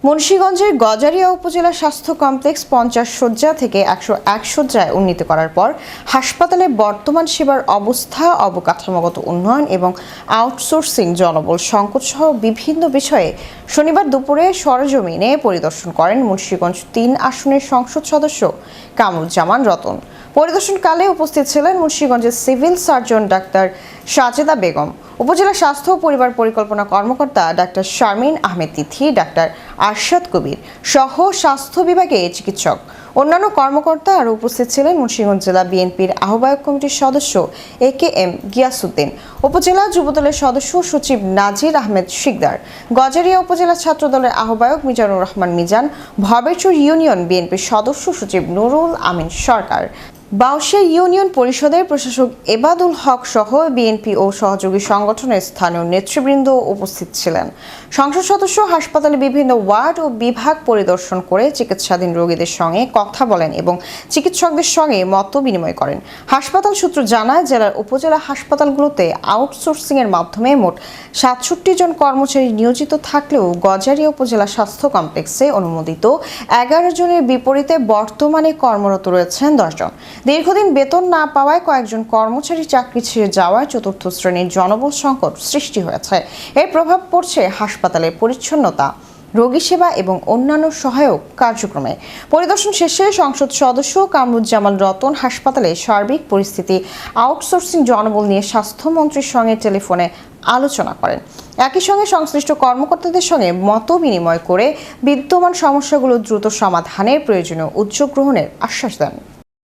মুন্সিগঞ্জের গজারিয়া উপজেলা স্বাস্থ্য কমপ্লেক্স 50 শয্যা থেকে 101 শয্যায় উন্নীত করার পর হাসপাতালে বর্তমান সেবার অবস্থা, অবকাঠামোগত উন্নয়ন এবং আউটসোর্সিং, জনবল সংকট সহ বিভিন্ন বিষয়ে শনিবার দুপুরে সরেজমিনে পরিদর্শন করেন মুন্সিগঞ্জ 3 আসনের সংসদ সদস্য কামরুজ্জামান রতন। পরিদর্শনকালে উপস্থিত ছিলেন মুন্সিগঞ্জের civil surgeon doctor Sajeda Begum, উপজেলা স্বাস্থ্য ও পরিবার পরিকল্পনা কর্মকর্তা ডাক্তার শারমিন আহমেদ তিথি, ডাক্তার আরশাদ কবির সহ স্বাস্থ্য বিভাগের চিকিৎসক, অন্যান্য কর্মকর্তা আরও উপস্থিত ছিলেন মুন্সিগঞ্জ জেলা বিএনপির আহ্বায়ক কমিটির সদস্য AKM গিয়াসউদ্দিন, উপজেলা যুবদলের সদস্য সচিব নাজির আহমেদ শিকদার, গজারিয়া উপজেলা ছাত্রদলের আহ্বায়ক মিজানুর রহমান মিজান, ভবেরচর ইউনিয়ন বিএনপির সদস্য সচিব নুরুল আমিন সরকার, বাউশিয়া ইউনিয়ন পরিষদের প্রশাসক এবাদুল হক সহ বিএনপি ও সহযোগী সংগঠনের স্থানীয় নেতৃবৃন্দ উপস্থিত ছিলেন। সংসদ সদস্য হাসপাতালে বিভিন্ন ওয়ার্ড ও বিভাগ পরিদর্শন করে চিকিৎসাধীন রোগীদের সঙ্গে কথা বলেন এবং চিকিৎসকদের সঙ্গে মত বিনিময় করেন। হাসপাতাল সূত্র জানায়, জেলার উপজেলা হাসপাতালগুলোতে আউটসোর্সিংয়ের মাধ্যমে মোট 67 জন কর্মচারী নিয়োজিত থাকলেও গজারিয়া উপজেলা স্বাস্থ্য কমপ্লেক্সে অনুমোদিত 11 জনের বিপরীতে বর্তমানে কর্মরত রয়েছেন 10 জন। দীর্ঘদিন বেতন না পাওয়ায় কয়েকজন কর্মচারী চাকরি ছেড়ে যাওয়ায় চতুর্থ শ্রেণীর জনবল সংকট সৃষ্টি হয়েছে। এর প্রভাব পড়ছে হাসপাতালের পরিচ্ছন্নতা, রোগী সেবা এবং অন্যান্য সহায়ক কার্যক্রমে। পরিদর্শন শেষে সংসদ সদস্য কামরুজ্জামান রতন হাসপাতালের সার্বিক পরিস্থিতি, আউটসোর্সিং, জনবল নিয়ে স্বাস্থ্যমন্ত্রীর সঙ্গে টেলিফোনে আলোচনা করেন। একই সঙ্গে সংশ্লিষ্ট কর্মকর্তাদের সঙ্গে মত বিনিময় করে বিদ্যমান সমস্যাগুলো দ্রুত সমাধানের প্রয়োজনীয় উদ্যোগ গ্রহণের আশ্বাস দেন।